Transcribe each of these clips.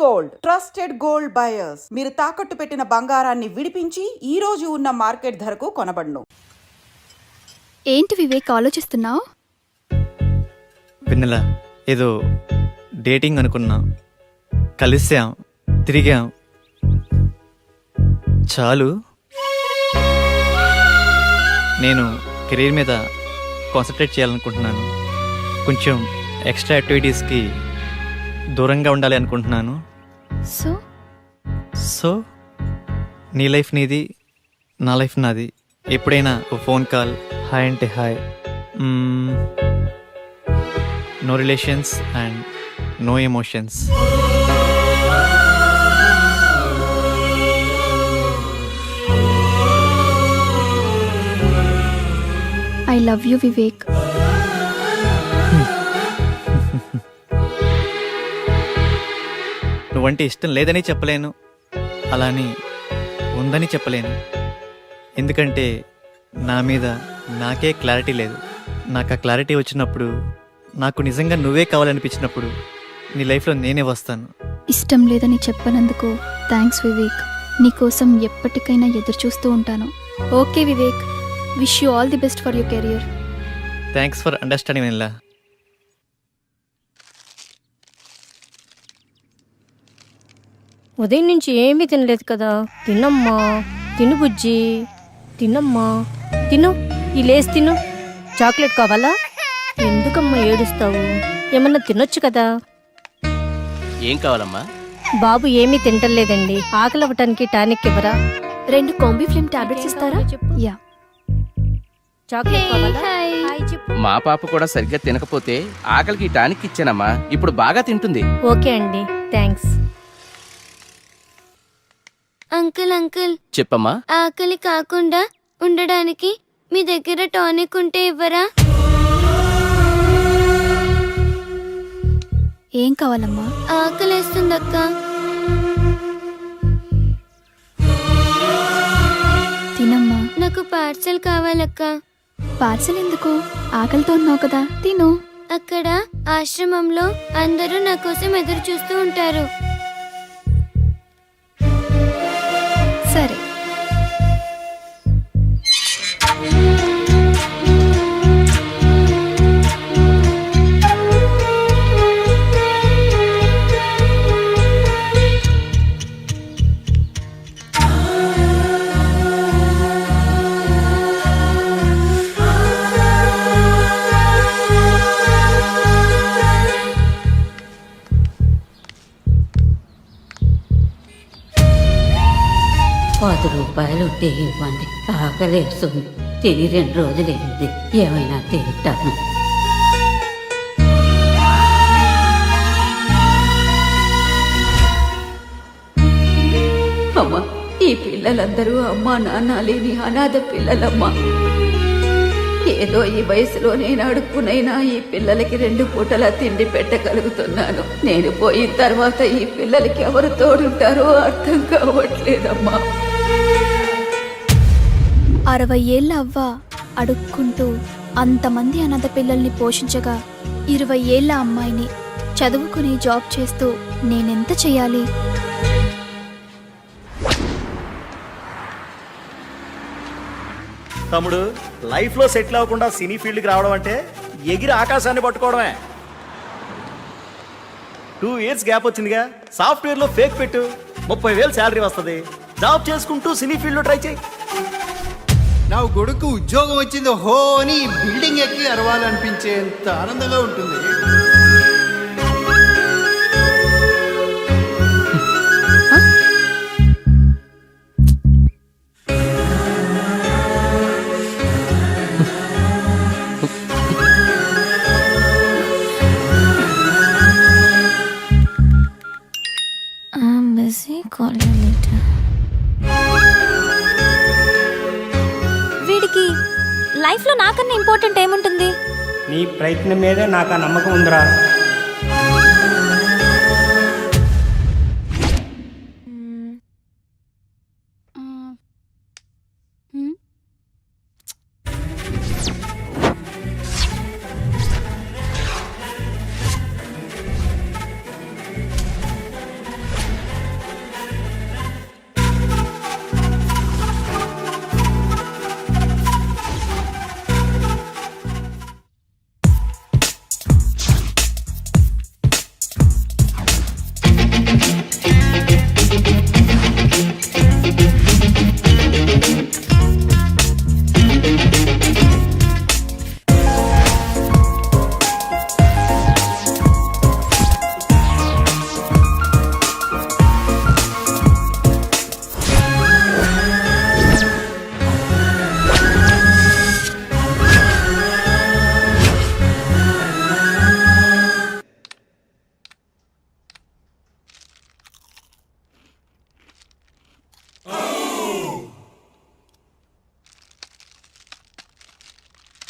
Gold, trusted gold buyers. మీరు తాకట్టు పెట్టిన బంగారాన్ని విడిపించి ఈ రోజు ఉన్న మార్కెట్ ధరకు కొనబడును. ఏంటి వివేక్ ఆలోచిస్తున్నావు? వెన్నెల, ఏదో డేటింగ్ అనుకున్నా, కలిసాం, తిరిగాం, చాలు. నేను కెరీర్ మీద కాన్సన్ట్రేట్ చేయాలనుకుంటున్నాను. కొంచెం ఎక్స్ట్రా యాక్టివిటీస్కి దూరంగా ఉండాలి అనుకుంటున్నాను. సో నీ లైఫ్ నీది, నా లైఫ్ నాది. ఎప్పుడైనా ఓ ఫోన్ కాల్, హాయ్ అంటే hi. No relations and no emotions. I love you Vivek. నువ్వంటే ఇష్టం లేదని చెప్పలేను, అలాని ఉందని చెప్పలేను. ఎందుకంటే నా మీద నాకే క్లారిటీ లేదు. నాకు ఆ క్లారిటీ వచ్చినప్పుడు, నాకు నిజంగా నువ్వే కావాలనిపించినప్పుడు నీ లైఫ్లో నేనే వస్తాను. ఇష్టం లేదని చెప్పనందుకు థ్యాంక్స్ వివేక్. నీకోసం ఎప్పటికైనా ఎదురు చూస్తూ ఉంటాను. Okay Vivek, wish you all the best for your career. Thanks for understanding Vennela. ఉదయం నుంచి ఏమీ తినలేదు కదా. తినమ్మా, తిను బుజ్జి, తినమ్మా, తిను. ఈ లేసి తిను. చాక్లెట్ కావాలా? ఎందుకమ్మా ఏడుస్తావు? ఏమన్నా తినొచ్చు కదా. ఏం కావాలమ్మా? బాబు ఏమీ తింటలేదండి. ఆకలి అవ్వటానికి టానిక్ ఇవ్వరా? 2 కాంబిఫ్లిమ్ టాబ్లెట్స్ ఇస్తారా? యా. చాక్లెట్ కావాలా? హాయ్ చెప్పు. మా పాప కూడా సరిగ్గా తినకపోతే ఆకలికి టానిక్ ఇచ్చానమ్మా. ఇప్పుడు బాగా తింటుంది. ఓకే అండి, థ్యాంక్స్. అంకుల్ అంకుల్, చెప్పమ్మా. ఆకలి కాకుండా ఉండడానికి మీ దగ్గర టానిక్ ఉంటే ఇవ్వరా? ఏం కావాలమ్మా? ఆకలేస్తుందక్క. తినమ్మా. నాకు పార్సల్ కావాలక్క. పార్సల్ ఎందుకు? ఆకలితో ఉన్నావు కదా, తిను. అక్కడ ఆశ్రమంలో అందరూ నా కోసం ఎదురు చూస్తూ ఉంటారు. సరే. ₹10 ఉంటే ఇవ్వండి. ఆకలేస్తుంది. తిని 2 రోజులైంది. ఏమైనా తింటాను. అమ్మా, ఈ పిల్లలందరూ అమ్మా నాన్న లేని అనాథ పిల్లలమ్మా. ఏదో ఈ వయసులో నేను అడుక్కునైనా ఈ పిల్లలకి 2 పూటలా తిండి పెట్టగలుగుతున్నాను. నేను పోయిన తర్వాత ఈ పిల్లలకి ఎవరు తోడుంటారో అర్థం కావట్లేదమ్మా. 60 ఏళ్ళ అవ్వ అడుక్కుంటూ అంతమంది అనాథ పిల్లల్ని పోషించగా 20 ఏళ్ళ అమ్మాయిని చదువుకుని జాబ్ చేస్తూ నేనెంత చెయ్యాలి? తమ్ముడు, లైఫ్లో సెటిల్ అవ్వకుండా సినీ ఫీల్డ్కి రావడం అంటే ఎగిరి ఆకాశాన్ని పట్టుకోవడమే. 2 years గ్యాప్ వచ్చిందిగా. సాఫ్ట్వేర్లో ఫేక్ పెట్టు, 30,000 శాలరీ వస్తుంది. జాబ్ చేసుకుంటూ సినీ ఫీల్డ్లో ట్రై చేయి. నా కొడుకు ఉద్యోగం వచ్చింది హో అని బిల్డింగ్ ఎక్కి అరవాలనిపించేంత ఆనందంగా ఉంటుంది. వీడికి లైఫ్లో నాకన్నా ఇంపార్టెంట్ ఏముంటుంది? నీ ప్రయత్నం మీదే నాకు ఆ నమ్మకం ఉందిరా.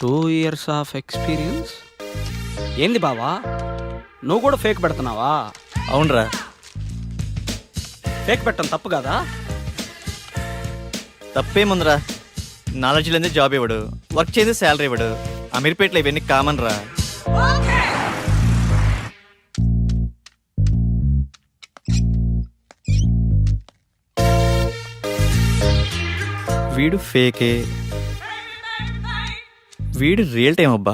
2 years ఆఫ్ ఎక్స్పీరియన్స్. ఏంది బావా, నువ్వు కూడా ఫేక్ పెడుతున్నావా? అవునరా. ఫేక్ పెట్టడం తప్పు కదా? తప్పేముందిరా, నాలెడ్జ్ లేని జాబ్ ఇవ్వడు, వర్క్ చేసి శాలరీ ఇవ్వడు. అమీర్పేటలో ఇవన్నీ కామన్ రా. వీడు ఫేకే, వీడు రియల్ టైం అబ్బా.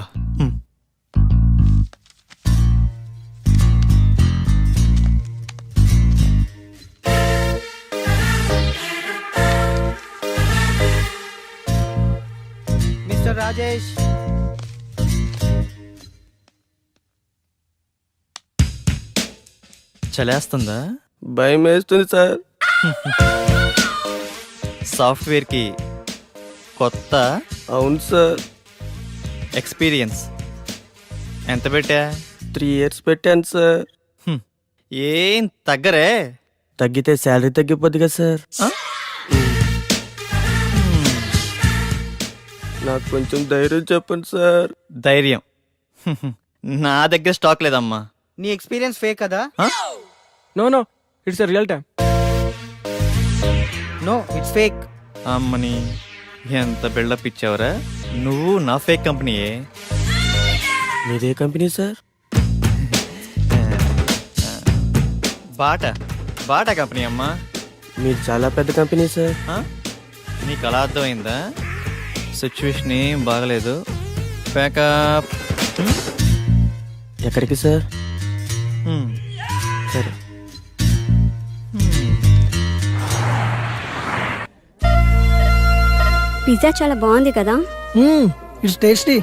మిస్టర్ రాజేష్, చలేస్తుందా? భయం వేస్తుంది సార్. సాఫ్ట్వేర్కి కొత్త. అవును సార్. ఎక్స్పీరియన్స్ ఎంత పెట్టా? 3 years పెట్టాను సార్. ఏం తగ్గరే? తగ్గితే శాలరీ తగ్గిపోద్ది కదా సార్. నాకు కొంచెం ధైర్యం చెప్పండి సార్. ధైర్యం నా దగ్గర స్టాక్ లేదమ్మా. నీ ఎక్స్పీరియన్స్ ఫేక్ కదా? No it's a real time. No, it's fake. అమ్మని ఎంత బిల్డప్ ఇచ్చావరా నువ్వు. నా ఫేక్ కంపెనీయే. మీదే కంపెనీ సార్? బాటా కంపెనీ అమ్మా. మీరు చాలా పెద్ద కంపెనీ సార్. నీకు అలా అర్థమైందా? సిచ్యువేషన్ ఏం బాగలేదు. ప్యాకప్. ఎక్కడికి సార్? సరే. పిజ్జా చాలా బాగుంది కదా? It's tasty.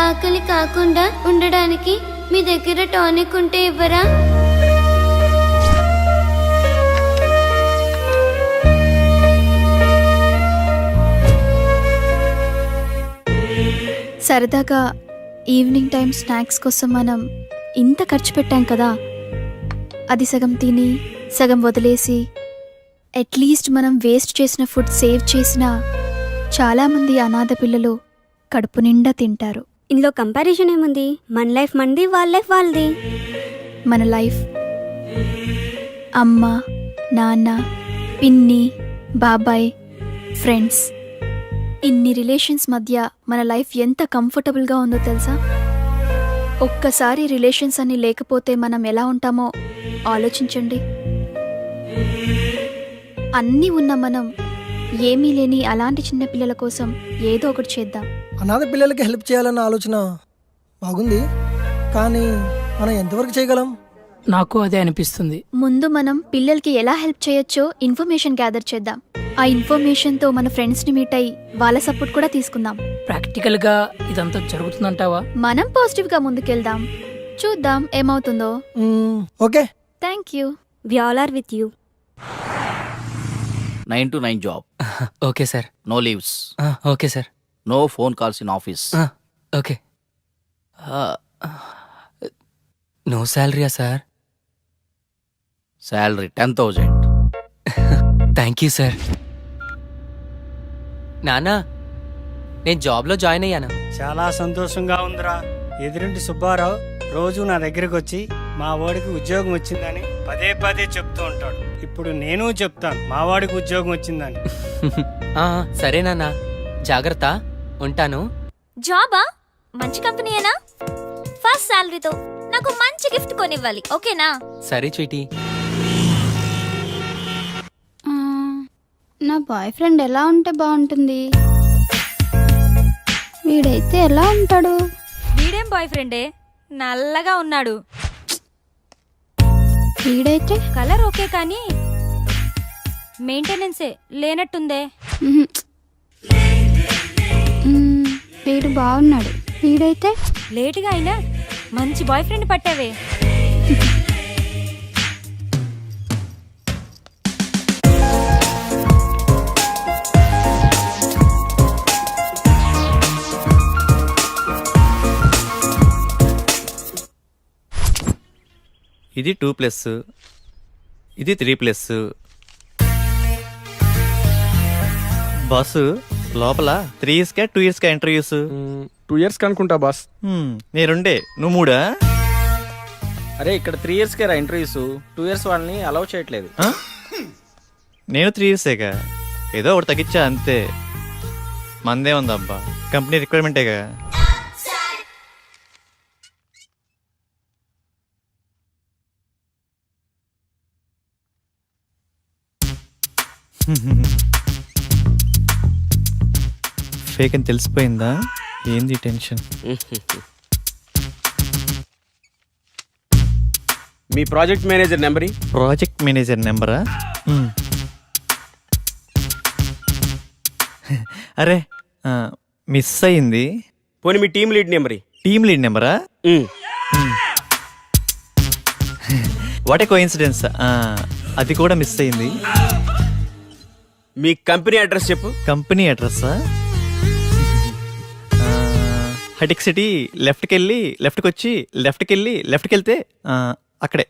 ఆకలి కాకుండా ఉండడానికి మీ దగ్గర టానిక్ ఉంటే ఇవ్వరా? సరదాగా ఈవినింగ్ టైం స్నాక్స్ కోసం మనం ఇంత ఖర్చు పెట్టాం కదా, అది సగం తిని సగం వదిలేసి అట్లీస్ట్ మనం వేస్ట్ చేసిన ఫుడ్ సేవ్ చేసిన చాలామంది అనాథ పిల్లలు కడుపు నిండా తింటారు. ఇందులో కంపారిజన్ ఏముంది? మన లైఫ్ మనది, వాళ్ళ లైఫ్ వాళ్ళది. మన లైఫ్ అమ్మ, నాన్న, పిన్ని, బాబాయ్, ఫ్రెండ్స్, ఇన్ని రిలేషన్స్ మధ్య మన లైఫ్ ఎంత కంఫర్టబుల్గా ఉందో తెలుసా? ఒక్కసారి రిలేషన్స్ అన్ని లేకపోతే మనం ఎలా ఉంటామో ఆలోచించండి. అన్నీ ఉన్న మనం ఏమీ లేని అలాంటి చిన్న పిల్లల కోసం ఏదో ఒకటి చేద్దాం. అనాథ పిల్లలకి హెల్ప్ చేయాలన్న ఆలోచన బాగుంది, కానీ మనం ఎంతవరకు చేయగలం? నాకు అదే అనిపిస్తుంది. ముందు మనం పిల్లలకి ఎలా హెల్ప్ చేయొచ్చో ఇన్ఫర్మేషన్ గ్యాదర్ చేద్దాం. ఆ ఇన్ఫర్మేషన్తో మన ఫ్రెండ్స్ని మీట్ అయ్యి వాళ్ళ సపోర్ట్ కూడా తీసుకుందాం. ప్రాక్టికల్ గా ఇదంతా జరుగుతుందంటావా? మనం పాజిటివ్గా ముందుకెళ్దాం, చూద్దాం ఏమవుతుందో. Okay, thank you. We all are with you. 9 to 9 job. Okay sir. No leaves. Okay sir. No phone calls in office. Okay. No శాలరీయా sir? Salary 10,000. Thank you sir. నానా, నేను జాబ్లో జాయిన్ అయ్యాను. చాలా సంతోషంగా ఉందిరా. ఎదురింటి సుబ్బారావు రోజు నా దగ్గరకు వచ్చి మా వాడికి ఉద్యోగం వచ్చిందని పదే పదే చెప్తూ ఉంటాడు. ఇప్పుడు నేను చెప్తాను మా వాడికి ఉద్యోగం వచ్చిందని. సరే నాన్న, జాగ్రత్త, ఉంటాను. జాబా? మంచి కంపెనీయేనా? ఫస్ట్ శాలరీతో నాకు మంచి గిఫ్ట్ కొనివ్వాలి, ఓకేనా? సరే చీటీ. నా బాయ్ ఫ్రెండ్ ఎలా ఉంటే బాగుంటుంది? వీడైతే ఎలా ఉంటాడు? వీడేం బాయ్ ఫ్రెండే, నల్లగా ఉన్నాడు. వీడైతే కలర్ ఓకే కానీ మెయింటెనెన్సే లేనట్టుందే. వీడు బాగున్నాడు. వీడైతే లేటుగా అయినా మంచి బాయ్ ఫ్రెండ్ పట్టావే. ఇది 2+, ఇది 3+. బాసు లోపల 3 yearsకా 2 yearsకా ఇంటర్వ్యూస్? 2 years కనుకుంటా బాస్. నేనుండే నువ్వు 3. అరే ఇక్కడ 3 yearsకే రా ఇంటర్వ్యూస్, 2 years వాళ్ళని అలౌ చేయట్లేదు. నేను 3 yearsేగా, ఏదో ఒకటి తగ్గించా అంతే. మందే ఉందబ్బా, కంపెనీ రిక్వైర్మెంటేగా. ఫేక్ అని తెలిసిపోయిందా? ఏంది టెన్షన్? మీ project manager number project manager నెంబరా? అరే మిస్ అయింది. పోనీ మీ team lead number. Team lead నెంబరా? వాట్ ఏ కోఇన్సిడెన్స్, అది కూడా మిస్ అయింది. మీ కంపెనీ అడ్రస్ చెప్పు. కంపెనీ అడ్రస్సా? హటిక్ సిటీ, లెఫ్ట్కి వెళ్ళి లెఫ్ట్కి వచ్చి లెఫ్ట్కి వెళ్ళి లెఫ్ట్కి వెళ్తే అక్కడే.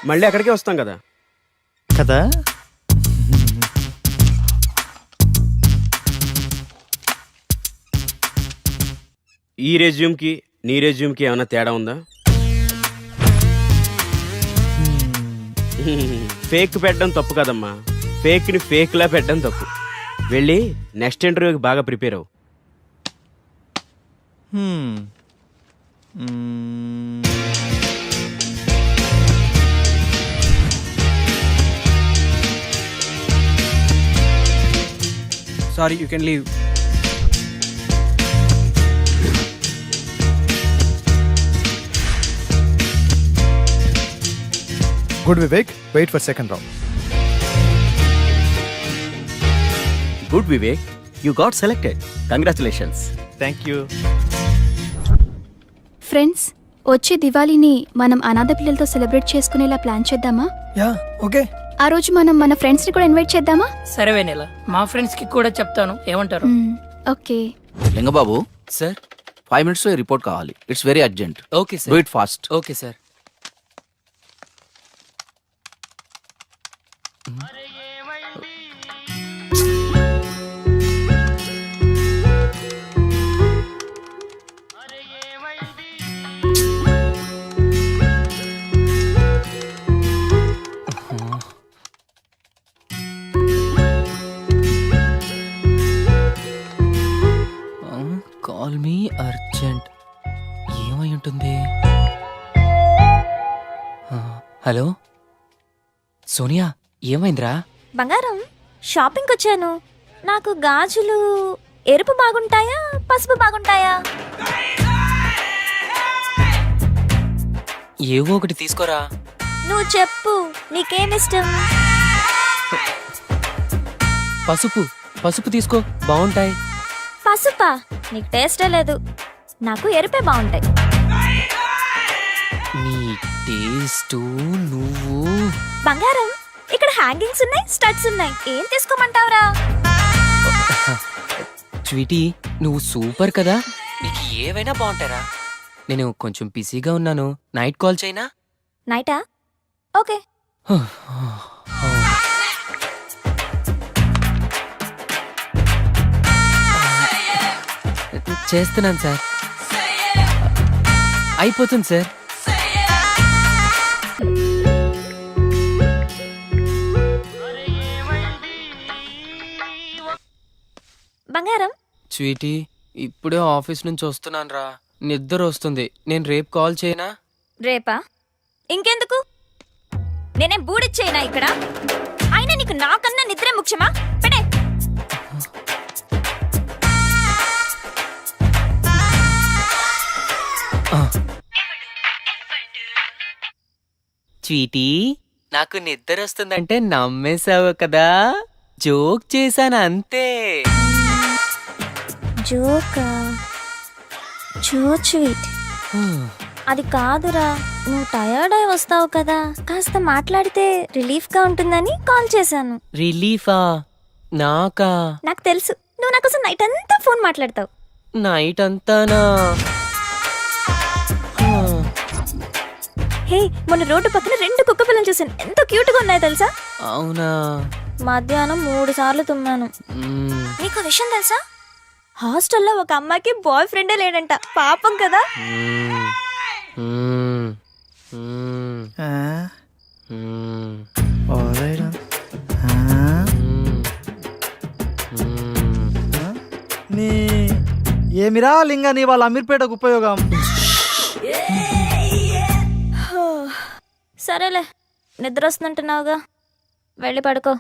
మళ్ళీ అక్కడికే వస్తాం కదా. కదా. ఈ రెజ్యూమ్కి నీ రెజ్యూమ్కి ఏమైనా తేడా ఉందా? ఫేక్ పెట్టడం తప్పు కదమ్మా, ఫేక్ని ఫేక్లా పెట్టడం తప్పు. వెళ్ళి నెక్స్ట్ ఇంటర్వ్యూకి బాగా ప్రిపేర్ అవ్వు. Sorry, you can leave. Good Vivek, wait for second round. Good Vivek, you got selected. Congratulations. Thank you. Friends, వచ్చే దివాళీని మనం అనాథ పిల్లలతో సెలబ్రేట్ చేసుకునేలా ప్లాన్ చేద్దామా? Yeah, okay. ఆ రోజు మనం మన ఫ్రెండ్స్ ని కూడా ఇన్వైట్ చేద్దామా? సరే వెనెల, మా ఫ్రెండ్స్ కి కూడా చెప్తాను, ఏమంటారు? ఓకే. లింగబాబు సార్, 5 minutes లో రిపోర్ట్ కావాలి. It's very urgent. Okay sir, do it fast. Okay sir. Call me urgent. ఏమై ఉంటుంది? హలో సోనియా, ఏమైందిరా? బంగారం, షాపింగ్కి వచ్చాను. నాకు గాజులు ఎరుపు బాగుంటాయా, పసుపు బాగుంటాయా? ఏవో ఒకటి తీసుకోరా. నువ్వు చెప్పు, నీకేమిష్టం? పసుపు. పసుపు తీసుకో, బాగుంటాయి. పసుపా? నీకు టేస్టే లేదు. నాకు ఎరుపే బాగుంటాయి. నీ టేస్ట్ నువ్వు. బంగారం, ఇక్కడ హ్యాంగింగ్స్ ఉన్నాయి, స్టడ్స్ ఉన్నాయి. ఏం తీసుకోమంటావురా? స్వీటీ, నువ్వు సూపర్ కదా, నీకు ఏవైనా బాగుంటారా. నేను కొంచెం బిజీగా ఉన్నాను, నైట్ కాల్ చేయనా? నైటా? ఓకే. చేస్తున్నాను సార్. అయిపోతుంది సార్. బంగారం, స్వీటీ, ఇప్పుడే ఆఫీస్ నుంచి వస్తున్నాను రా, నిద్ర వస్తుంది. నేను రేపు కాల్ చేయనా? రేపా? ఇంకెందుకు? నేనేం బూడిచ్చేయనా ఇక్కడ? అయినా నీకు నాకన్నా నిద్రే ముఖ్యమా? పెడే. స్వీటీ, నాకు నిద్ర వస్తుందంటే నమ్మేశావు కదా, జోక్ చేశాను అంతే. జోకా? So sweet. అది కాదురా, నువ్వు టయర్డ్ అయి వస్తావు కదా, కాస్త మాట్లాడితే రిలీఫ్ గా ఉంటుందని కాల్ చేశాను. రిలీఫా? నాకా? నాకు తెలుసు, నువ్వు నా కోసం నైట్ అంతా ఫోన్ మాట్లాడతావు. నైట్ అంతానా? హే, మొన్న రోడ్డు పక్కన 2 కుక్క పిల్లలు చూసాను, ఎంత క్యూట్ గా ఉన్నాయో తెలుసా? అవునా? మధ్యాహ్నం 3 సార్లు తుమ్మాను. నీకు విషయం తెలుసా? హాస్టల్లో ఒక అమ్మాయికి బాయ్ ఫ్రెండే లేడంట, పాపం కదా. ఏమిరా లింగా నీ వాళ్ళ అమీర్పేటకు ఉపయోగం? సరేలే, నిద్ర వస్తుందంటున్నావుగా, వెళ్ళి పడుకో.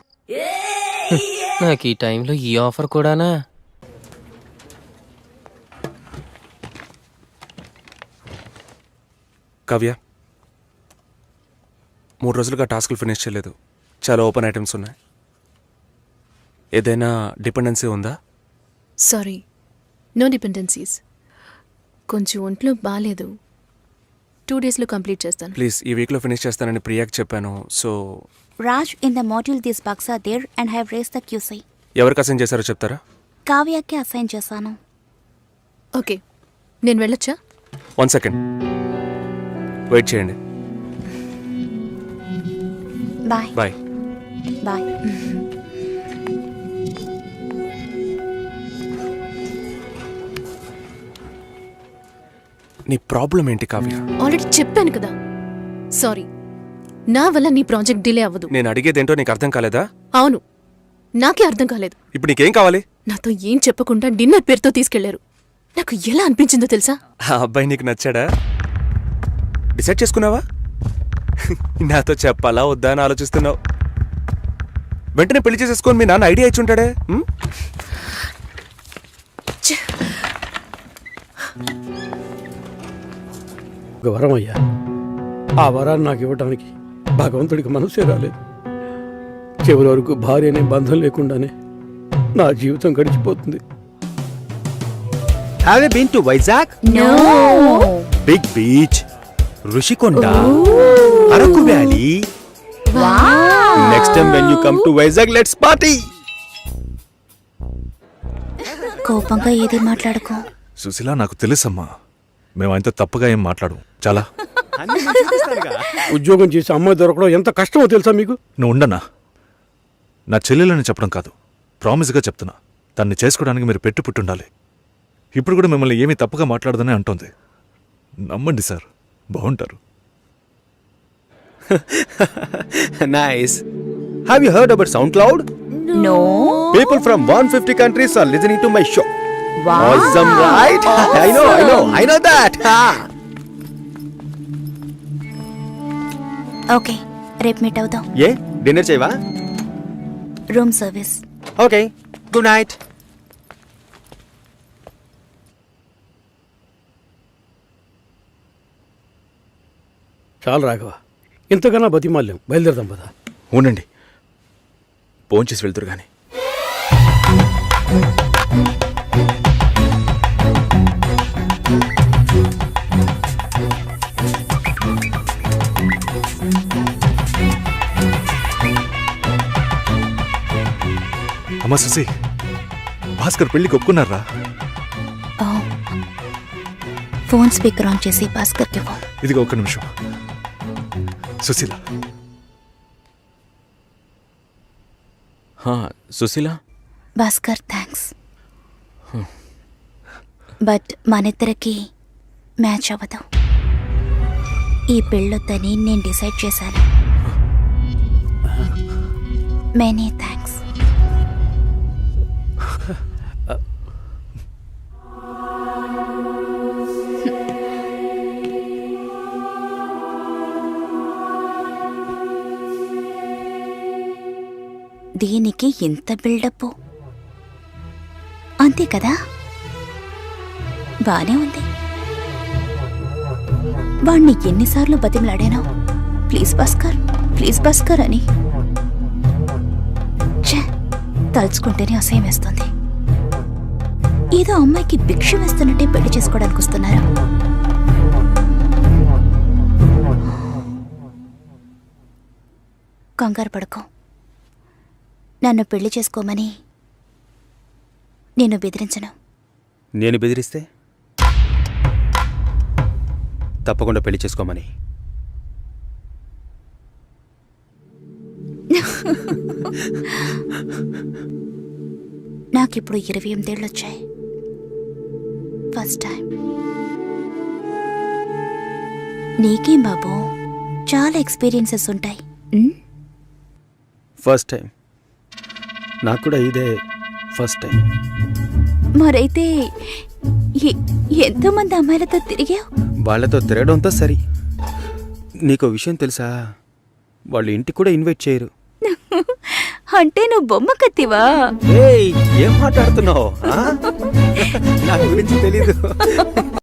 నాకు ఈ టైంలో ఈ ఆఫర్ కూడానా? కావ్య, 3 రోజులుగా టాస్క్లు ఫినిష్ చేయలేదు. చాలా ఓపెన్ ఐటమ్స్ ఉన్నాయి. ఏదైనా డిపెండెన్సీ ఉందా? Sorry, no dependencies. కొంచెం ఒంట్లో బాగాలేదు, 2 డేస్లో కంప్లీట్ చేస్తాను. ప్లీజ్, ఈ వీక్లో ఫినిష్ చేస్తానని ప్రియాకి చెప్పాను. So Raj, in the module this box are there and have raise the QC. ఎవరికి అసైన్ చేశారో చెప్తారా? కావ్యకి అసైన్ చేశాను. ఓకే, నేను వెళ్ళొచ్చా? 1 సెకండ్ వెయిట్ చేయండి. Bye bye. బాయ్. నీ ప్రాబ్లం ఏంటి కావ్య? ఆల్రెడీ చెప్పాను కదా, సారీ. నా వల్ల నీ ప్రాజెక్ట్ డిలే అవ్వదు. నేను అడిగేదేంటో నీకు అర్థం కాలేదా? అవును, నాకే అర్థం కాలేదు. ఇప్పుడు నీకేం కావాలి? నాతో ఏం చెప్పకుండా డిన్నర్ పేరుతో తీసుకెళ్లారు. నాకు ఎలా అనిపించిందో తెలుసా? ఆ అబ్బాయి నీకు నచ్చాడా? డిసైడ్ చేసుకున్నావా? నాతో చెప్పాలా వద్దా అని ఆలోచిస్తున్నావు. వెంటనే పెళ్లి చేసేసుకొని మీ నాన్న ఐడియా ఇచ్చి ఉంటాడే. వరం అయ్యా, ఆ వరాన్ని నాకు ఇవ్వడానికి భగవంతుడికి మనసే రాలేదు. చివరి వరకు భార్య అనే బంధం లేకుండానే నా జీవితం గడిచిపోతుంది. Have you been to Vizag? No. Big beach, Rushikonda, Araku Valley. Wow. Next time when you come to Vizag, let's party. కోపంగా ఏది మాట్లాడుకో. సుశీల, నాకు తెలుసమ్మా, మేము అంత తప్పుగా ఏం మాట్లాడు. చాలా ఉద్యోగం చేసి అమ్మాయి దొరకడం ఎంత కష్టమో తెలుసా మీకు? నువ్వు ఉండనా? నా చెల్లెలని చెప్పడం కాదు, ప్రామిస్గా చెప్తున్నా. తన్ని చేసుకోవడానికి మీరు పెట్టి పుట్టుండాలి. ఇప్పుడు కూడా మిమ్మల్ని ఏమీ తప్పుగా మాట్లాడదని అంటోంది. నమ్మండి సార్, బాగుంటారు. Nice. Have you heard about SoundCloud? No. People from 150 countries are listening to my show. Wow. Awesome, right? I know that. Okay, రేపు మీట్ అవుదాం. ఏ డిన్నర్ చేయవా? Room service. Okay, good night. చాలు రాఘవ, ఇంతకన్నా బతిమాల్యం. బయలుదేరదాం పదా. ఉండండి, ఫోన్ చేసి వెళ్తురు కానీ. అమ్మా సుసి, భాస్కర్ పెళ్లికి ఒప్పుకున్నారా? ఫోన్ స్పీకర్ ఆన్ చేసి భాస్కర్కి ఇవ్వు. ఇదిగో ఒక్క నిమిషం. సుశీల. సుశీల, భాస్కర్, థ్యాంక్స్. బట్ మనిద్దరికి మ్యాచ్ అవ్వదు. ఈ పెళ్ళొద్దని నేను డిసైడ్ చేశాను. Many thanks. దీనికి ఎంత బిల్డప్, అంతే కదా? బానే ఉంది. వాణ్ణి ఎన్నిసార్లు బతిమలాడాను, ప్లీజ్ భాస్కర్, ప్లీజ్ భాస్కర్ అని. తలుచుకుంటేనే అసహ్యం వేస్తుంది. ఏదో అమ్మాయికి భిక్ష వేస్తున్నట్టే పెళ్లి చేసుకోవడానికి వస్తున్నారా? కంగారు పడుకో. నన్ను పెళ్లి చేసుకోమని నేను బెదిరించను. నేను బెదిరిస్తే తప్పకుండా పెళ్లి చేసుకోమని. నాకిప్పుడు 28 ఏళ్ళు వచ్చాయి. First time. నీకేం బాబు, చాలా ఎక్స్పీరియన్సెస్ ఉంటాయి. ఫస్ట్ టైం నాకు కూడా ఇదే ఫస్ట్ టైం. మరైతే ఎంతోమంది అమ్మాయిలతో తిరిగావు? వాళ్ళతో తిరగడంతో సరి. నీకో విషయం తెలుసా, వాళ్ళు ఇంటికి కూడా ఇన్వైట్ చేయరు. అంటే నువ్వు బొమ్మ కత్తివా? ఏం మాట్లాడుతున్నావు? నా గురించి తెలీదు.